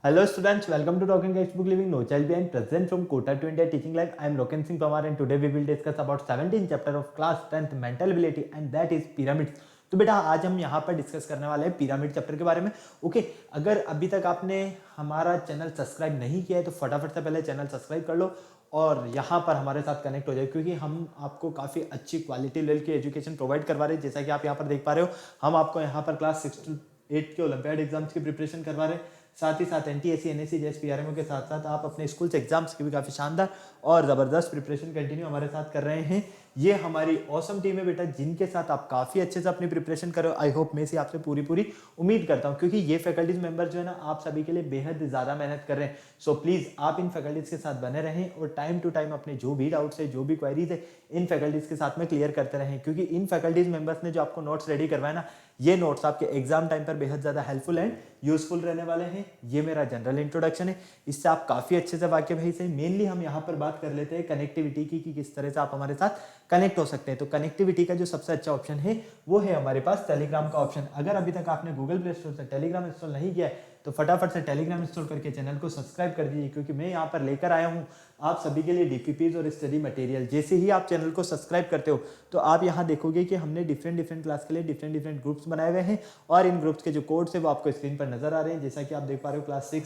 Hello students, welcome to Talking Textbook Living No Child Behind. Present from Kota to India Teaching Life. I am Roken Singh Pamar and today we will discuss about 17th chapter of class 10th mental ability and that is pyramids. तो बेटा आज हम यहाँ पर discuss करने वाले हैं pyramid chapter के बारे में। ओके, अगर अभी तक आपने हमारा चैनल सब्सक्राइब नहीं किया है तो फटाफट से पहले चैनल सब्सक्राइब कर लो और यहाँ पर हमारे साथ कनेक्ट हो जाए, क्योंकि हम आपको काफ़ी अच्छी क्वालिटी लेवल की एजुकेशन प्रोवाइड करवा रहे हैं। जैसा कि आप यहाँ पर देख पा रहे हो, हम आपको यहाँ पर क्लास 6 to 8 के ओलंपियाड एग्जाम्स की प्रिपरेशन करवा रहे हैं। साथ ही साथ एनटीएससी, एनएससी, जेएस, पीआरएमओ के साथ साथ आप अपने स्कूल एग्जाम्स की भी काफ़ी शानदार और ज़बरदस्त प्रिपरेशन कंटिन्यू हमारे साथ कर रहे हैं। ये हमारी ऑसम टीम है बेटा, जिनके साथ आप काफ़ी अच्छे से अपनी प्रिपरेशन करो। आई होप मैं से आपसे पूरी उम्मीद करता हूँ, क्योंकि ये फैकल्टीज मेंबर जो है ना, आप सभी के लिए बेहद ज़्यादा मेहनत कर रहे हैं। सो प्लीज़ आप इन फैकल्टीज के साथ बने रहें और टाइम टू टाइम अपने जो भी डाउट्स है, जो भी क्वेरीज है, इन फैकल्टीज के साथ में क्लियर करते रहें, क्योंकि इन फैकल्टीज मेंबर्स ने जो आपको नोट्स रेडी करवाए ना, ये नोट्स आपके एग्जाम टाइम पर बेहद ज़्यादा हेल्पफुल एंड यूजफुल रहने वाले हैं। ये मेरा जनरल इंट्रोडक्शन है, इससे आप काफ़ी अच्छे से वाकिफ है। इसे मेनली हम यहाँ पर बात कर लेते हैं कनेक्टिविटी की, कि किस तरह से आप हमारे साथ कनेक्ट हो सकते हैं। तो कनेक्टिविटी का जो सबसे अच्छा ऑप्शन है वो है हमारे पास टेलीग्राम का ऑप्शन। अगर अभी तक आपने गूगल प्ले स्टोर से टेलीग्राम इंस्टॉल नहीं किया है तो फटाफट से टेलीग्राम इंस्टॉल करके चैनल को सब्सक्राइब कर दीजिए, क्योंकि मैं यहाँ पर लेकर आया हूँ आप सभी के लिए डीपीपीज और स्टडी मटेरियल। जैसे ही आप चैनल को सब्सक्राइब करते हो तो आप यहाँ देखोगे कि हमने डिफरेंट क्लास के लिए डिफरेंट ग्रुप्स बनाए हुए हैं और इन ग्रुप्स के जो कोड्स है वो आपको स्क्रीन पर नजर आ रहे हैं। जैसा कि आप देख पा रहे हो, class 6,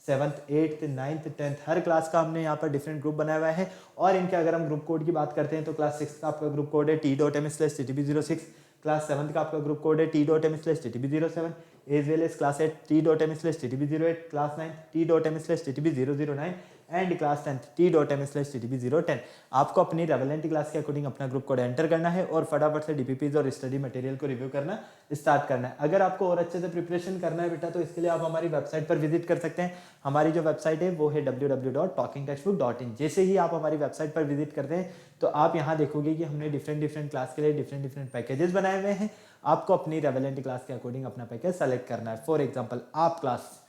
7th, 8th, 9th, 10th हर क्लास का हमने यहाँ पर डिफरेंट ग्रुप बनाया हुआ है। और इनके अगर हम ग्रुप कोड की बात करते हैं तो क्लास 6 का आपका ग्रुप कोड है t.m/ttb06, क्लास 7 का आपका ग्रुप कोड है t.m/ttb07, as well as class 8 t.m/ttb08, class 9 t.m/ttb009 and class 10th t.m/ttb010। आपको अपनी रेलेवेंट क्लास के अकॉर्डिंग अपना ग्रुप कोड एंटर करना है और फटाफट से डीपीपीज और स्टडी मटेरियल को रिव्यू करना स्टार्ट करना है। अगर आपको और अच्छे से प्रिपरेशन करना है बेटा, तो इसके लिए आप हमारी वेबसाइट पर विजिट कर सकते हैं। हमारी जो वेबसाइट है वो है www.talkingtextbook.in। जैसे ही आप हमारी वेबसाइट पर विजिट करते हैं तो आप यहाँ देखोगे कि हमने डिफरेंट क्लास के लिए डिफरेंट पैकेजेस बनाए हुए हैं। आपको अपनी रेलेवेंट क्लास के अकॉर्डिंग अपना पैकेज सेलेक्ट करना है। फॉर एग्जाम्पल, आप क्लास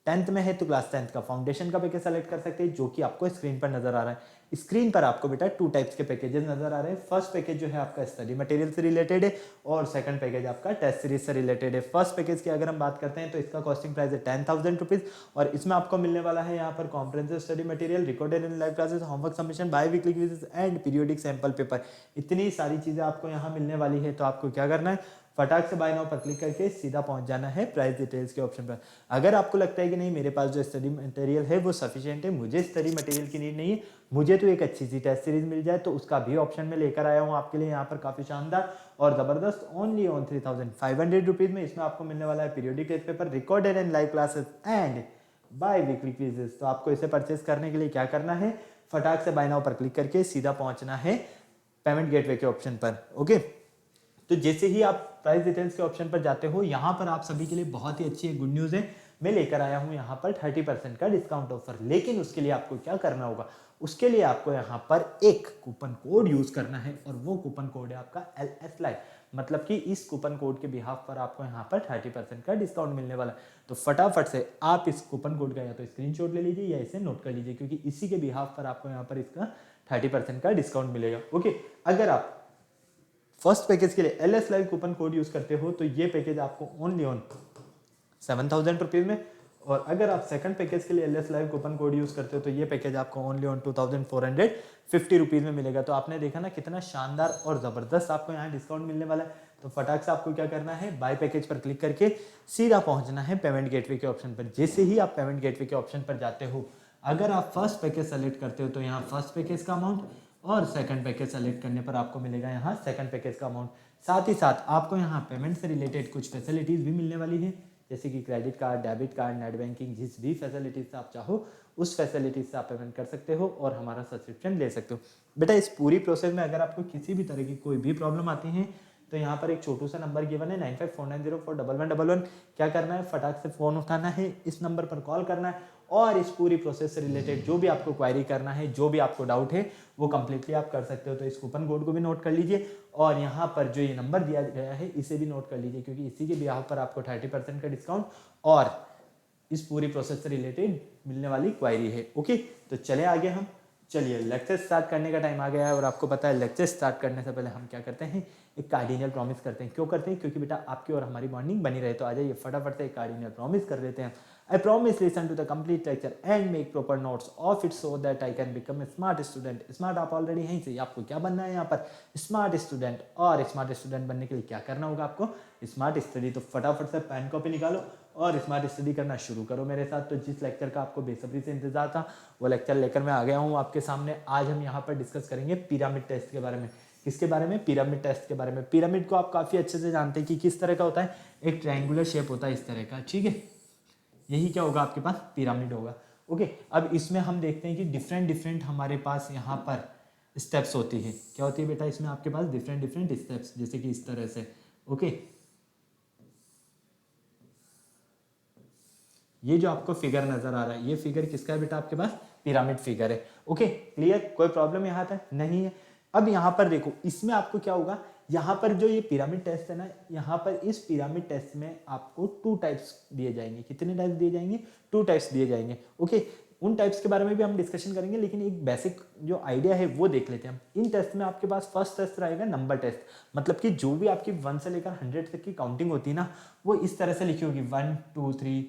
10th में है तो क्लास 10th का फाउंडेशन का पैकेज सेलेक्ट कर सकते हैं, जो कि आपको स्क्रीन पर नजर आ रहा है। स्क्रीन पर आपको बेटा 2 टाइप्स के पैकेजेस नजर आ रहे हैं। फर्स्ट पैकेज जो है आपका स्टडी मटेरियल से रिलेटेड है और सेकंड पैकेज आपका टेस्ट सीरीज से रिलेटेड है। फर्स्ट पैकेज की अगर हम बात करते हैं तो इसका कॉस्टिंग प्राइस है 10,000 रुपीज और इसमें आपको मिलने वाला है यहाँ पर comprehensive study material, recorded in live classes, homework submission, biweekly quizzes and periodic sample paper. इतनी सारी चीजें आपको यहाँ मिलने वाली है। तो आपको क्या करना है, फटाक से बाय नाउ पर क्लिक करके सीधा पहुंच जाना है प्राइस डिटेल्स के ऑप्शन पर। अगर आपको लगता है कि नहीं, मेरे पास जो स्टडी मटेरियल है वो सफिशिएंट है, मुझे स्टडी मटेरियल की नीड नहीं है, मुझे तो एक अच्छी सी टेस्ट सीरीज मिल जाए, तो उसका भी ऑप्शन में लेकर आया हूँ आपके लिए यहाँ पर काफी शानदार और जबरदस्त। ओनली ऑन 3,500 रुपीज में इसमें आपको मिलने वाला है periodic test paper, recorded and live classes and biweekly quizzes. तो आपको इसे परचेज करने के लिए क्या करना है, फटाक से बाय नाउ पर क्लिक करके सीधा पहुंचना है पेमेंट गेटवे के ऑप्शन पर। ओके, तो जैसे ही आप प्राइस डिटेल्स के ऑप्शन पर जाते हो, यहाँ पर आप सभी के लिए बहुत ही अच्छी गुड न्यूज़ है। मैं लेकर आया हूँ यहाँ पर 30% का डिस्काउंट ऑफर। लेकिन उसके लिए आपको क्या करना होगा, उसके लिए आपको यहाँ पर एक कूपन कोड यूज करना है और वो कूपन कोड है आपका LS लाइव। मतलब कि इस कूपन कोड के बिहाफ पर आपको यहाँ पर 30% का डिस्काउंट मिलने वाला है। तो फटाफट से आप इस कूपन कोड का या तो स्क्रीनशॉट ले लीजिए या इसे नोट कर लीजिए, क्योंकि इसी के बिहाफ पर आपको यहाँ पर इसका 30% का डिस्काउंट मिलेगा। ओके, अगर आप फर्स्ट पैकेज के लिए LS live coupon code use करते हो तो ये पैकेज आपको ओनली ऑन 7,000 रुपीज में, और अगर आप सेकंड पैकेज के लिए LS live coupon code use करते हो तो ये पैकेज आपको ओनली ऑन 2,450 रुपीज में मिलेगा। तो आपने देखा ना कितना शानदार और जबरदस्त आपको यहाँ डिस्काउंट मिलने वाला है। तो फटाक से आपको क्या करना है, बाय पैकेज पर क्लिक करके सीधा पहुंचना है पेमेंट गेटवे के ऑप्शन पर। जैसे ही आप पेमेंट गेटवे के ऑप्शन पर जाते हो, अगर आप फर्स्ट पैकेज सेलेक्ट करते हो तो यहाँ फर्स्ट पैकेज का अमाउंट और सेकंड पैकेज सेलेक्ट करने पर आपको मिलेगा यहाँ सेकंड पैकेज का अमाउंट। साथ ही साथ आपको यहाँ पेमेंट से रिलेटेड कुछ फैसिलिटीज भी मिलने वाली है, जैसे कि credit card, debit card, net banking, जिस भी फैसिलिटीज से आप चाहो उस फैसिलिटीज से आप पेमेंट कर सकते हो और हमारा सब्सक्रिप्शन ले सकते हो। बेटा इस पूरी प्रोसेस में अगर आपको किसी भी तरह की कोई भी प्रॉब्लम आती है तो यहाँ पर एक छोटू सा नंबर गिवन है 9549041111। क्या करना है, फटाक से फोन उठाना है, इस नंबर पर कॉल करना है और इस पूरी प्रोसेस से रिलेटेड जो भी आपको क्वायरी करना है, जो भी आपको डाउट है वो कंप्लीटली आप कर सकते हो। तो इस कूपन कोड को भी नोट कर लीजिए और यहाँ पर जो ये नंबर दिया गया है इसे भी नोट कर लीजिए, क्योंकि इसी के बिहाफ पर आपको 30% का डिस्काउंट और इस पूरी प्रोसेस से रिलेटेड मिलने वाली क्वायरी है। ओके, तो चले आगे हम। चलिए लेक्चर स्टार्ट करने का टाइम आ गया है और आपको पता है लेक्चर स्टार्ट करने से पहले हम क्या करते हैं, एक कार्डिनल प्रॉमिस करते हैं। क्यों करते हैं, क्योंकि बेटा आपकी और हमारी बॉन्डिंग बनी रहे। तो आ जाइए फटाफट से एक कार्डिनल प्रॉमिस कर लेते हैं। I promise listen to the complete lecture and make proper notes of it so that I can become a smart student. Smart आप ऑलरेडी हैं से, आपको क्या बनना है यहाँ पर, स्मार्ट स्टूडेंट। और स्मार्ट स्टूडेंट बनने के लिए क्या करना होगा आपको, स्मार्ट स्टडी। तो फटाफट से पेन कॉपी निकालो और स्मार्ट स्टडी करना शुरू करो मेरे साथ। तो जिस लेक्चर का आपको बेसब्री से इंतजार था वो लेक्चर लेकर मैं आ गया हूँ आपके सामने। आज हम यहाँ पर डिस्कस करेंगे पिरामिड टेस्ट के बारे में। किसके बारे में, पिरामिड टेस्ट के बारे में। पिरामिड को आप काफी अच्छे से जानते हैं कि किस तरह का होता है, एक ट्रायंगुलर शेप होता है इस तरह का, ठीक है। यही क्या होगा आपके पास, पिरामिड होगा। ओके, अब इसमें हम देखते हैं कि डिफरेंट डिफरेंट हमारे पास यहाँ पर स्टेप्स होती है। क्या होती है बेटा इसमें आपके पास, डिफरेंट डिफरेंट स्टेप्स, जैसे कि इस तरह से। ओके, ये जो आपको फिगर नजर आ रहा है, ये फिगर किसका है बेटा आपके पास, पिरामिड फिगर है। ओके, क्लियर, कोई प्रॉब्लम यहाँ तक नहीं है। अब यहाँ पर देखो, इसमें आपको क्या होगा, यहाँ पर जो ये पिरामिड टेस्ट है ना, यहाँ पर इस पिरामिड टेस्ट में आपको 2 टाइप्स दिए जाएंगे। कितने टाइप्स दिए जाएंगे, 2 टाइप्स दिए जाएंगे। ओके, उन टाइप्स के बारे में भी हम डिस्कशन करेंगे, लेकिन एक बेसिक जो आइडिया है वो देख लेते हैं हम। इन टेस्ट में आपके पास फर्स्ट टेस्ट रहेगा नंबर टेस्ट, मतलब कि जो भी आपकी 1 से लेकर 100 तक की काउंटिंग होती है ना, वो इस तरह से लिखी होगी। 1 2 3,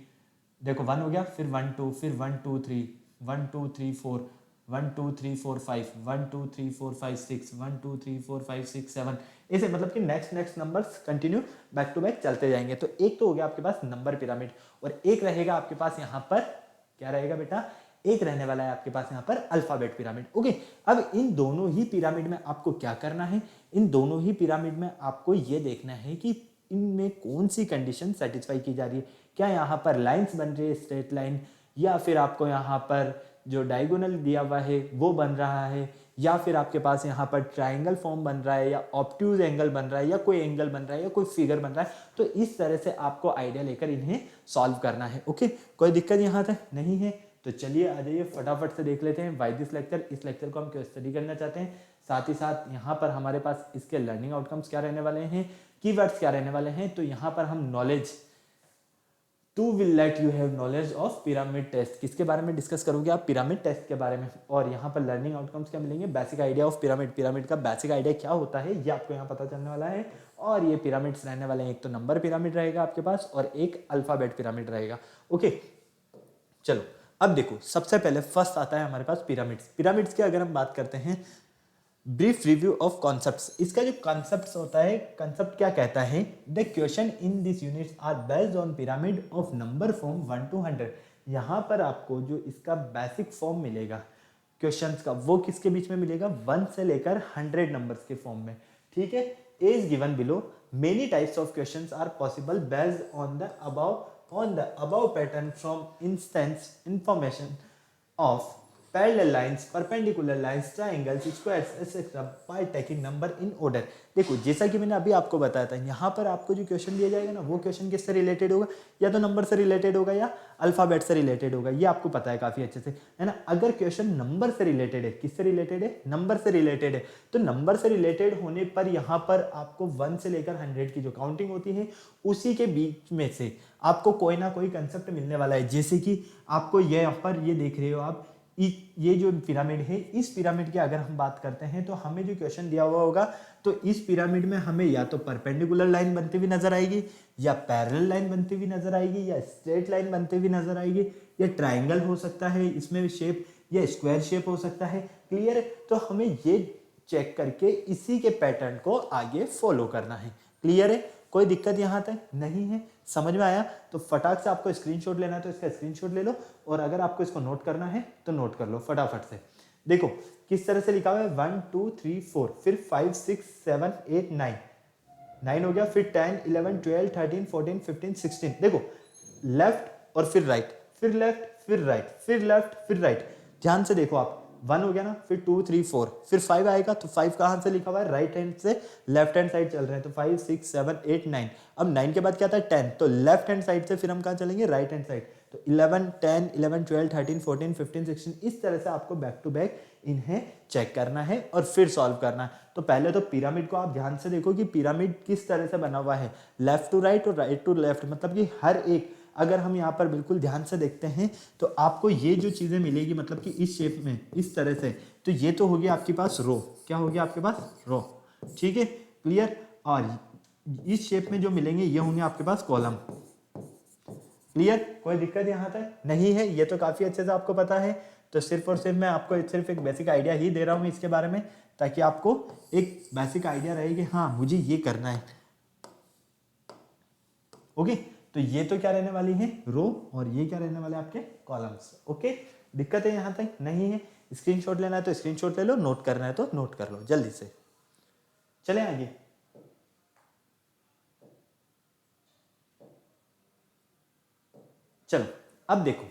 देखो 1 हो गया, फिर 1 2, फिर 1 2 3, 1 2 3 4, 1 2 3 4 5, 1 2 3 4 5 6, 1 2 3 4 5 6 7, ऐसे मतलब कि next numbers continue back to back चलते जाएंगे। तो एक तो हो गया आपके पास नंबर पिरामिड, और एक रहेगा आपके पास यहाँ पर, क्या रहेगा बेटा, एक रहने वाला है आपके पास यहाँ पर अल्फाबेट पिरामिड। ओके, अब इन दोनों ही पिरामिड में आपको क्या करना है, इन दोनों ही पिरामिड में आपको ये देखना है कि इनमें कौन सी कंडीशन सेटिस्फाई की जा रही है। क्या यहाँ पर लाइंस बन रही है, स्ट्रेट लाइन, या फिर आपको यहाँ पर जो डायगोनल दिया हुआ है वो बन रहा है, या फिर आपके पास यहाँ पर ट्राइंगल फॉर्म बन रहा है, या ऑब्ट्यूज एंगल बन रहा है, या कोई एंगल बन रहा है, या कोई फिगर बन रहा है। तो इस तरह से आपको आइडिया लेकर इन्हें सॉल्व करना है। ओके, कोई दिक्कत यहाँ तक नहीं है। तो चलिए आ जाइए फटाफट से देख लेते हैं वाई दिस लेक्चर। इस लेक्चर को हम क्यों स्टडी करना चाहते हैं, साथ ही साथ यहाँ पर हमारे पास इसके लर्निंग आउटकम्स क्या रहने वाले हैं, कीवर्ड्स क्या रहने वाले हैं। तो यहाँ पर हम knowledge, to will let you have knowledge of pyramid test, किसके बारे में डिस्कस करोगे आप, पिरामिड टेस्ट के बारे में। और यहाँ पर लर्निंग आउटकम्स क्या मिलेंगे, basic idea of pyramid, pyramid का बेसिक आइडिया क्या होता है ये आपको यहाँ पता चलने वाला है। और ये पिरामिड्स रहने वाले हैं, एक तो नंबर पिरामिड रहेगा आपके पास और एक अल्फाबेट पिरामिड रहेगा। ओके, चलो अब देखो, सबसे पहले फर्स्ट आता है हमारे पास पिरामिड्स। पिरामिड्स की अगर हम बात करते हैं, ब्रीफ रिव्यू ऑफ कॉन्सेप्ट्स, इसका जो कॉन्सेप्ट्स होता है, कॉन्सेप्ट क्या कहता है, the question in this units are based on pyramid of number form 1 to 100। यहाँ पर आपको जो इसका बेसिक फॉर्म मिलेगा क्वेश्चंस का, वो किसके बीच में मिलेगा, 1 से लेकर 100 नंबर्स के फॉर्म में, ठीक है। As given below, many types of questions are possible based on the above pattern from instance information of parallel lines, perpendicular lines, triangles, squares, etc. by taking number in order। देखो जैसा कि मैंने अभी आपको बताया था, यहाँ पर आपको जो क्वेश्चन दिया जाएगा ना, वो क्वेश्चन किससे रिलेटेड होगा, या तो नंबर से रिलेटेड होगा या अल्फाबेट से रिलेटेड होगा। ये आपको पता है काफी अच्छे से, है ना। अगर क्वेश्चन नंबर से रिलेटेड है, किससे रिलेटेड है, नंबर से रिलेटेड है, तो नंबर से रिलेटेड होने पर यहाँ पर आपको 1 से लेकर 100 की जो काउंटिंग होती है, उसी के बीच में से आपको कोई ना कोई कंसेप्ट मिलने वाला है। जैसे कि आपको ये यहाँ पर ये देख रहे हो आप, ये जो पिरामिड है, इस पिरामिड की अगर हम बात करते हैं तो हमें जो क्वेश्चन दिया हुआ होगा, तो इस पिरामिड में हमें या तो परपेंडिकुलर लाइन बनती हुई नजर आएगी, या पैरेलल लाइन बनती हुई नजर आएगी, या स्ट्रेट लाइन बनती हुई नजर आएगी, या ट्राइंगल हो सकता है इसमें शेप, या स्क्वायर शेप हो सकता है। क्लियर है, तो हमें ये चेक करके इसी के पैटर्न को आगे फॉलो करना है। क्लियर है, कोई दिक्कत यहाँ तक नहीं है, समझ में आया। तो फटाक से आपको स्क्रीनशॉट लेना है तो इसका स्क्रीनशॉट ले लो, और अगर आपको इसको नोट करना है तो नोट कर लो फटाफट से। देखो किस तरह से लिखा हुआ है, 1 2 3 4, फिर 5 6 7 8 9, 9 हो गया, फिर 10 11 12 13 14 15 16। देखो लेफ्ट और फिर राइट, फिर लेफ्ट फिर राइट, फिर लेफ्ट फिर राइट। ध्यान से देखो आप, 1 हो गया ना, फिर 2 3 4, फिर 5 आएगा, तो 5 कहां से लिखा हुआ है, राइट हैंड से लेफ्ट हैंड साइड चल रहे हैं, तो 5 6 7 8 9। अब 9 के बाद क्या था, 10, तो लेफ्ट हैंड साइड से फिर हम कहां चलेंगे, राइट हैंड साइड, तो 11 10 11 12 13 14 15 16। इस तरह से आपको बैक टू बैक इन्हें चेक करना है और फिर सॉल्व करना है। तो पहले तो पिरामिड को आप ध्यान से देखो कि पिरामिड किस तरह से बना हुआ है, लेफ्ट टू राइट और राइट टू लेफ्ट, मतलब कि हर एक, अगर हम यहाँ पर बिल्कुल ध्यान से देखते हैं तो आपको ये जो चीजें मिलेगी, मतलब कि इस शेप में इस तरह से, तो ये तो होगी आपके पास रो, क्या होगी आपके पास, रो, ठीक है, क्लियर। और इस शेप में जो मिलेंगे ये होंगे आपके पास कॉलम, क्लियर, कोई दिक्कत यहाँ तक नहीं है, ये तो काफी अच्छे से आपको पता है। तो सिर्फ और सिर्फ मैं आपको सिर्फ एक बेसिक आइडिया ही दे रहा हूँ इसके बारे में, ताकि आपको एक बेसिक आइडिया रहे कि हाँ मुझे ये करना है। ओके, तो ये तो क्या रहने वाली है, रो, और ये क्या रहने वाले आपके कॉलम्स। ओके, दिक्कत है यहाँ तक नहीं है। स्क्रीनशॉट लेना है तो स्क्रीनशॉट ले लो, नोट करना है तो नोट कर लो जल्दी से। चले आगे। चलो अब देखो,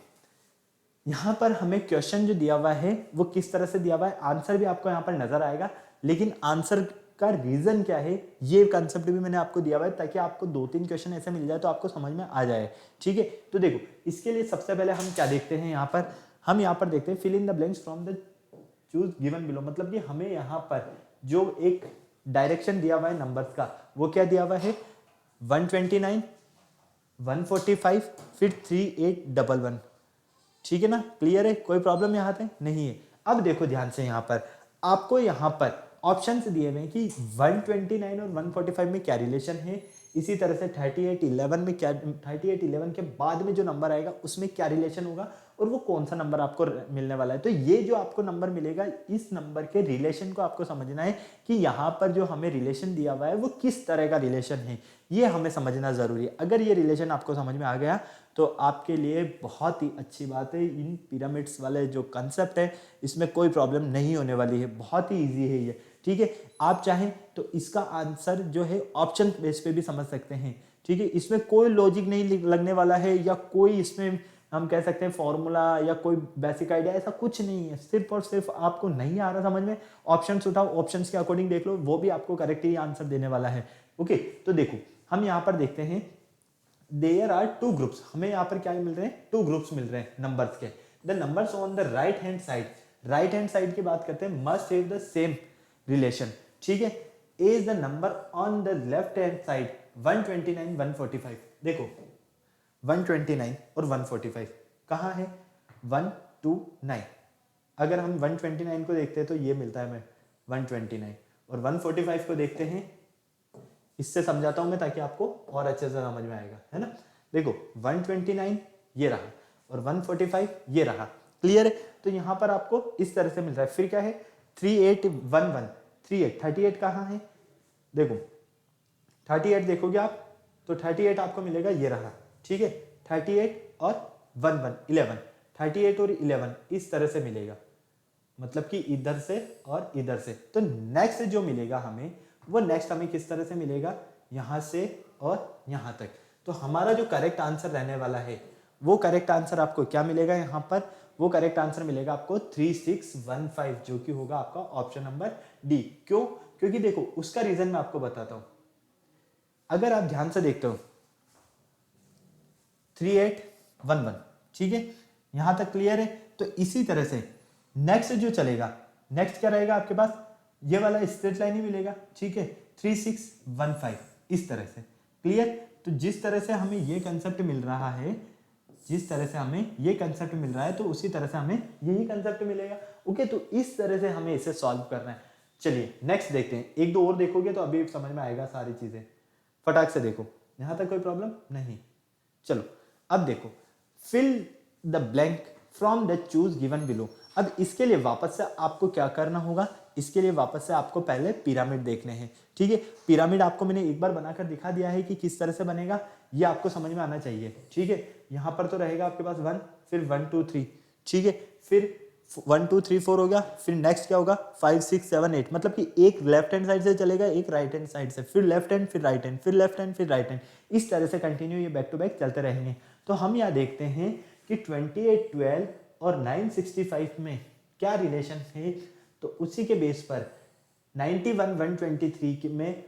यहां पर हमें क्वेश्चन जो दिया हुआ है वो किस तरह से दिया हुआ है, आंसर भी आपको यहां पर नजर आएगा, लेकिन आंसर का रीजन क्या है ये कंसेप्ट भी मैंने आपको दिया हुआ है, ताकि आपको 2-3 क्वेश्चन ऐसे मिल जाए तो आपको समझ में आ जाए। ठीक है, तो देखो इसके लिए सबसे पहले हम क्या देखते हैं, यहाँ पर हम यहाँ पर देखते हैं fill in the blanks from the choose given below. मतलब कि हमें यहाँ पर जो एक डायरेक्शन दिया हुआ है नंबर्स का, वो क्या दिया हुआ है, 129, 145, फिर 3811। ठीक है ना, क्लियर है, कोई प्रॉब्लम यहाँ पे नहीं है। अब देखो ध्यान से, यहाँ पर आपको यहाँ पर ऑप्शंस दिए हुए हैं कि 129 और 145 में क्या रिलेशन है, इसी तरह से 3811 में क्या, 3811 के बाद में जो नंबर आएगा उसमें क्या रिलेशन होगा, और वो कौन सा नंबर आपको मिलने वाला है। तो ये जो आपको नंबर मिलेगा, इस नंबर के रिलेशन को आपको समझना है कि यहाँ पर जो हमें रिलेशन दिया हुआ है वो किस तरह का रिलेशन है, ये हमें समझना जरूरी है। अगर ये रिलेशन आपको समझ में आ गया तो आपके लिए बहुत ही अच्छी बात है। इन पिरामिड्स वाले जो कंसेप्ट है इसमें कोई प्रॉब्लम नहीं होने वाली है, बहुत ही इजी है ये। ठीक है, आप चाहें तो इसका आंसर जो है ऑप्शन बेस पे भी समझ सकते हैं। ठीक है, इसमें कोई लॉजिक नहीं लगने वाला है, या कोई इसमें हम कह सकते हैं फॉर्मूला या कोई बेसिक आइडिया, ऐसा कुछ नहीं है। सिर्फ और सिर्फ आपको नहीं आ रहा समझ में, ऑप्शंस उठाओ, ऑप्शंस के अकॉर्डिंग देख लो, वो भी आपको करेक्ट ही आंसर देने वाला है। ओके, तो देखो हम यहाँ पर देखते हैं देयर आर 2 ग्रुप्स, हमें यहाँ पर क्या मिल रहे हैं, 2 ग्रुप्स मिल रहे हैं नंबर्स के। The numbers on the right hand side, right hand side की बात करते हैं, must have the same relation. ठीक है, A is the number on the left hand side 129, 145। देखो 129 और 145 कहाँ है, 129। अगर हम 129 को देखते हैं तो ये मिलता है हमें 129, और 145 को देखते हैं, इससे समझाता हूं मैं ताकि आपको और अच्छे से समझ में आएगा, है ना। देखो 129 ये रहा और 145 ये रहा, क्लियर है। तो यहां पर आपको इस तरह से मिल रहा है। फिर क्या है 3811, 38 कहाँ है, देखो 38 देखोगे आप तो 38 आपको मिलेगा ये रहा। ठीक है, 38 और 11, 38 और 11 इस तरह से मिलेगा, मतलब कि इधर से और इधर से। तो नेक्स्ट जो मिलेगा हमें, वो नेक्स्ट हमें किस तरह से मिलेगा, यहां से और यहां तक। तो हमारा जो करेक्ट आंसर रहने वाला है, वो करेक्ट आंसर आपको क्या मिलेगा यहां पर, वो करेक्ट आंसर मिलेगा आपको 3615, जो कि होगा आपका ऑप्शन नंबर डी। क्यों, क्योंकि देखो उसका रीजन मैं आपको बताता हूं। अगर आप ध्यान से देखते हो 3811, ठीक है, यहां तक क्लियर है। तो इसी तरह से नेक्स्ट जो चलेगा, नेक्स्ट क्या रहेगा आपके पास, ये वाला स्ट्रेट लाइन ही मिलेगा। ठीक है, 3615 इस तरह से, क्लियर। तो जिस तरह से हमें ये कंसेप्ट मिल रहा है, जिस तरह से हमें ये कंसेप्ट मिल रहा है, तो उसी तरह से हमें यही कंसेप्ट मिलेगा। ओके, तो इस तरह से हमें इसे सॉल्व करना है। चलिए नेक्स्ट देखते हैं, एक दो और देखोगे तो अभी समझ में आएगा सारी चीजें। फटाक से देखो, यहां तक कोई प्रॉब्लम नहीं। चलो अब देखो, fill the blank from the choose given below. अब इसके लिए वापस से आपको क्या करना होगा, इसके लिए वापस से आपको पहले पिरामिड देखने हैं। ठीक है, पिरामिड आपको मैंने एक बार बनाकर दिखा दिया है कि किस तरह से बनेगा, ये आपको समझ में आना चाहिए। ठीक है, यहां पर तो रहेगा आपके पास 1, फिर 1 2 3, ठीक है, फिर 1 2 3 4 हो गया, फिर नेक्स्ट क्या होगा 5 6 7 8, मतलब कि एक लेफ्ट हैंड साइड से चलेगा, एक राइट हैंड साइड से, फिर लेफ्ट हैंड, फिर राइट हैंड, फिर लेफ्ट हैंड, फिर राइट हैंड, इस तरह से कंटिन्यू ये बैक टू बैक चलते रहेंगे। तो हम यहाँ देखते हैं कि 2812 और 965 में क्या रिलेशन है, तो उसी के बेस पर 91 123 में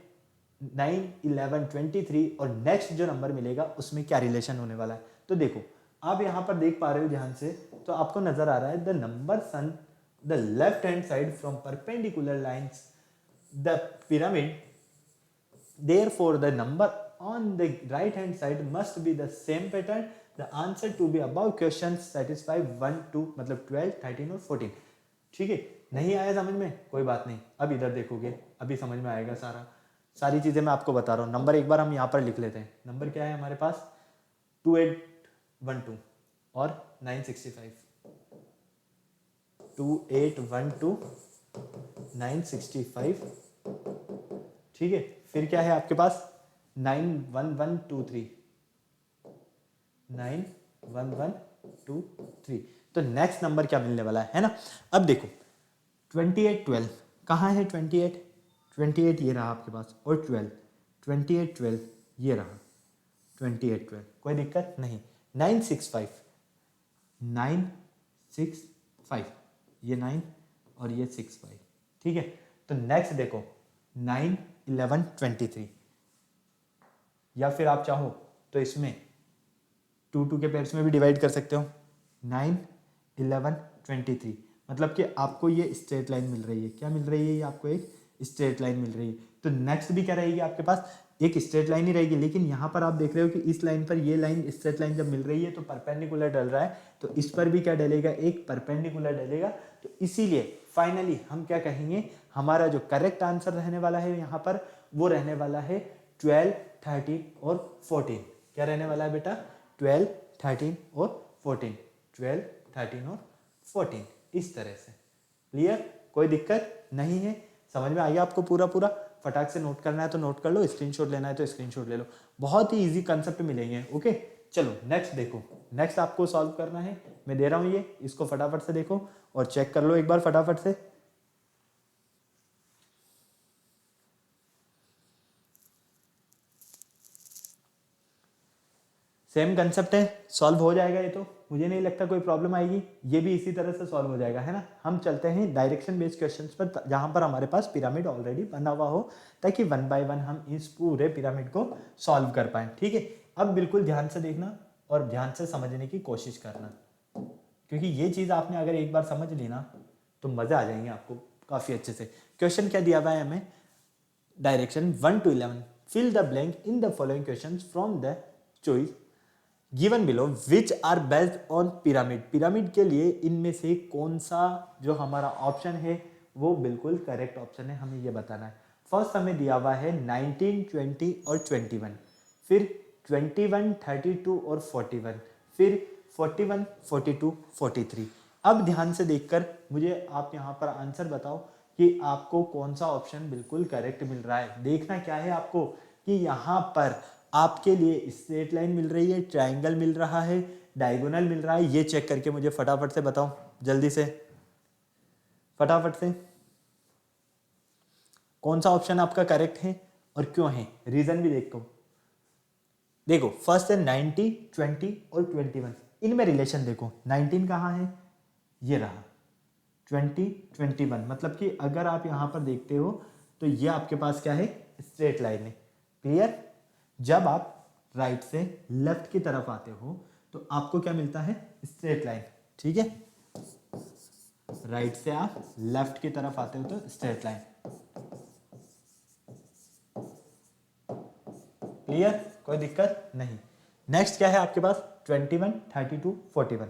9 11 23 और नेक्स्ट जो नंबर मिलेगा उसमें क्या रिलेशन होने वाला है। तो देखो आप यहां पर देख पा रहे हो ध्यान से, तो आपको नजर आ रहा है the number sun the left hand side from perpendicular lines the pyramid, therefore the number on the right hand side must be the same pattern, the answer to be above questions satisfy 1 2 मतलब 12 13 और 14। ठीक है, नहीं आया समझ में, कोई बात नहीं, अब इधर देखोगे अभी समझ में आएगा सारी चीजें मैं आपको बता रहा हूँ। नंबर एक बार हम यहाँ पर लिख लेते हैं। नंबर क्या है हमारे पास 28 2812 और 965, 2812 965, ठीक है। फिर क्या है आपके पास 91123, 91123। तो नेक्स्ट नंबर क्या मिलने वाला है ना। अब देखो 2812 कहाँ है, 28 ये रहा आपके पास, और 2812 ये रहा, 2812 कोई दिक्कत नहीं। 965 ये 9 और ये 65, ठीक है। तो नेक्स्ट देखो 91123, या फिर आप चाहो तो इसमें 2 के पेयर्स में भी डिवाइड कर सकते हो। 91123 मतलब कि आपको ये स्ट्रेट लाइन मिल रही है। क्या मिल रही है, ये आपको एक स्ट्रेट लाइन मिल रही है। तो नेक्स्ट भी क्या रहेगी आपके पास, एक स्ट्रेट लाइन ही रहेगी, लेकिन यहाँ पर आप देख रहे हो कि इस लाइन पर ये लाइन स्ट्रेट लाइन जब मिल रही है तो परपेंडिकुलर डल रहा है, तो इस पर भी क्या डलेगा, एक परपेंडिकुलर डलेगा। तो इसीलिए फाइनली हम क्या कहेंगे, हमारा जो करेक्ट आंसर रहने वाला है यहाँ पर वो रहने वाला है 12, 13 और 14। क्या रहने वाला है बेटा, 12, 13 और 14, 12, 13 और 14, इस तरह से। क्लियर, कोई दिक्कत नहीं है, समझ में आ गया आपको पूरा पूरा। फटाक से नोट करना है तो नोट कर लो, स्क्रीनशॉट लेना है तो स्क्रीनशॉट ले लो, बहुत ही इजी कंसेप्ट मिलेंगे। ओके चलो नेक्स्ट देखो, नेक्स्ट आपको सॉल्व करना है, मैं दे रहा हूं ये, इसको फटाफट से देखो और चेक कर लो एक बार फटाफट से। सेम कंसेप्ट है, सॉल्व हो जाएगा ये, तो मुझे नहीं लगता कोई प्रॉब्लम आएगी, ये भी इसी तरह से सॉल्व हो जाएगा, है ना। हम चलते हैं डायरेक्शन बेस्ड क्वेश्चंस पर, जहां पर हमारे पास पिरामिड ऑलरेडी बना हुआ हो, ताकि 1 बाय 1 हम इस पूरे पिरामिड को सॉल्व कर पाए, ठीक है। अब बिल्कुल ध्यान से देखना और ध्यान से समझने की कोशिश करना, क्योंकि ये चीज़ आपने अगर एक बार समझ ली ना तो मज़ा आ जाएंगे आपको काफ़ी अच्छे से। क्वेश्चन क्या दिया हुआ है हमें, direction 1 to 11, fill the blank in the following questions from the choice given below which are based on pyramid. Pyramid के लिए इनमें से कौन सा जो हमारा ऑप्शन है वो बिल्कुल करेक्ट ऑप्शन है, हमें ये बताना है। फर्स्ट हमें दिया हुआ है 19, 20 और 21, फिर 21, 32 और 41, फिर 41, 42, 43। अब ध्यान से देखकर मुझे आप यहाँ पर आंसर बताओ कि आपको कौन सा ऑप्शन बिल्कुल करेक्ट मिल रहा है। देखना क्या है आपको कि यहाँ पर आपके लिए स्ट्रेट लाइन मिल रही है, ट्रायंगल मिल रहा है, डायगोनल मिल रहा है, ये चेक करके मुझे फटाफट से बताओ, जल्दी से फटाफट से कौन सा ऑप्शन आपका करेक्ट है और क्यों है, रीजन भी देखो फर्स्ट है 90, 20 और 21, इनमें रिलेशन देखो। 19 कहाँ है, ये रहा, 20, 21, मतलब कि अगर आप यहां पर देखते हो तो ये आपके पास क्या है, स्ट्रेट लाइन है। क्लियर, जब आप राइट से लेफ्ट की तरफ आते हो तो आपको क्या मिलता है, स्ट्रेट लाइन, ठीक है। राइट से आप लेफ्ट की तरफ आते हो तो स्ट्रेट लाइन। क्लियर, कोई दिक्कत नहीं। नेक्स्ट क्या है आपके पास 21, 32, 41,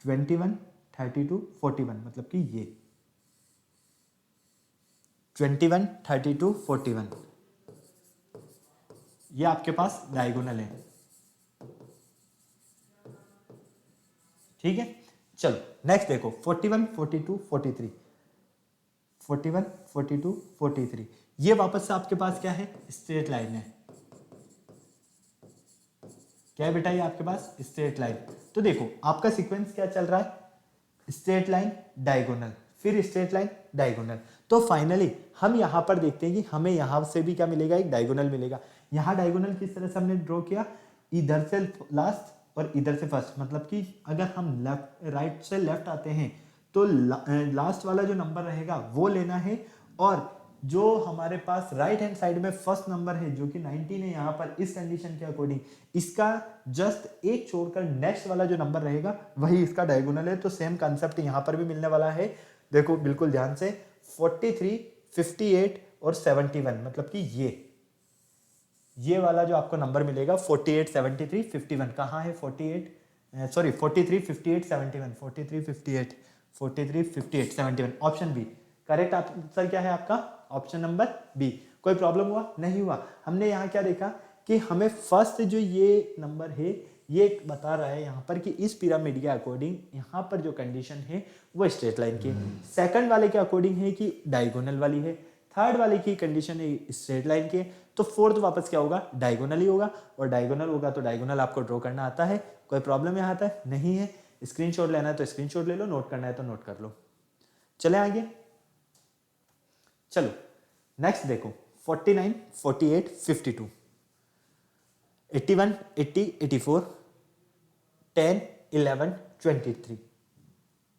21, 32, 41, मतलब कि ये 21, 32, 41 ये आपके पास डायगोनल है, ठीक है। चलो नेक्स्ट देखो 41, 42, 43, 41, 42, 43, ये वापस से आपके पास क्या है, स्ट्रेट लाइन है। क्या है बेटा, ये आपके पास स्ट्रेट लाइन। तो देखो आपका सीक्वेंस क्या चल रहा है, स्ट्रेट लाइन डायगोनल, फिर स्ट्रेट लाइन डायगोनल। तो फाइनली हम यहां पर देखते हैं कि हमें यहां से भी क्या मिलेगा, एक डायगोनल मिलेगा। यहां डायगोनल किस तरह से हमने ड्रॉ किया, इधर से लास्ट और इधर से फर्स्ट, मतलब कि अगर हम लेफ्ट राइट से लेफ्ट आते हैं तो लास्ट वाला जो नंबर रहेगा वो लेना है, और जो हमारे पास राइट हैंड साइड में फर्स्ट नंबर है जो कि 19 है यहाँ पर, इस कंडीशन के अकॉर्डिंग इसका जस्ट एक छोड़कर नेक्स्ट वाला जो नंबर रहेगा वही इसका डायगोनल है। तो सेम कंसेप्ट यहाँ पर भी मिलने वाला है। देखो बिल्कुल ध्यान से 43, 58 और 71, मतलब कि ये वाला जो आपको नंबर मिलेगा 48, 73, 51, कहाँ है 43, 58, 71, 43, 58, 43, 58, 71, ऑप्शन बी करेक्ट आंसर क्या है आपका, ऑप्शन नंबर बी। कोई प्रॉब्लम हुआ, नहीं हुआ। हमने यहाँ क्या देखा कि हमें फर्स्ट जो ये नंबर है ये बता रहा है यहाँ पर कि इस पिरामिड के अकॉर्डिंग यहाँ पर जो कंडीशन है वो स्ट्रेट लाइन की है। सेकंड वाले के अकॉर्डिंग है कि डायगोनल वाली है। थर्ड वाले की कंडीशन है स्ट्रेट लाइन की है। तो फोर्थ वापस क्या होगा, डायगोनल ही होगा। और डायगोनल होगा तो डायगोनल आपको ड्रॉ करना आता है। कोई प्रॉब्लम यहाँ आता है नहीं है। स्क्रीनशॉट लेना है तो स्क्रीनशॉट ले लो, नोट करना है तो नोट कर लो। चले आगे, चलो नेक्स्ट देखो 49, 48, 52, 81, 80, 84, 10, 11, 23,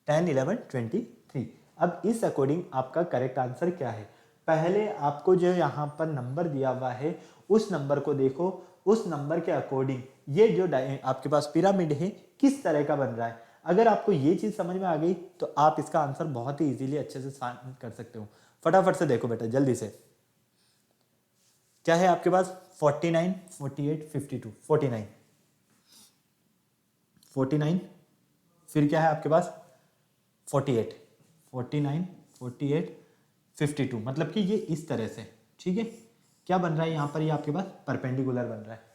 10, 11, 23। अब इस अकॉर्डिंग आपका करेक्ट आंसर क्या है? पहले आपको जो यहाँ पर नंबर दिया हुआ है उस नंबर को देखो, उस नंबर के अकॉर्डिंग ये जो आपके पास पिरामिड है किस तरह का बन रहा है। अगर आपको ये चीज समझ में आ गई तो आप इसका आंसर बहुत ही इजीली अच्छे से कर सकते हो। फटाफट से देखो बेटा जल्दी से, क्या है आपके पास 49, 48, 52, 49, 49, फिर क्या है आपके पास 48, 49, 48, 52, मतलब कि ये इस तरह से, ठीक है। क्या बन रहा है यहाँ पर, ये आपके पास परपेंडिकुलर बन रहा है।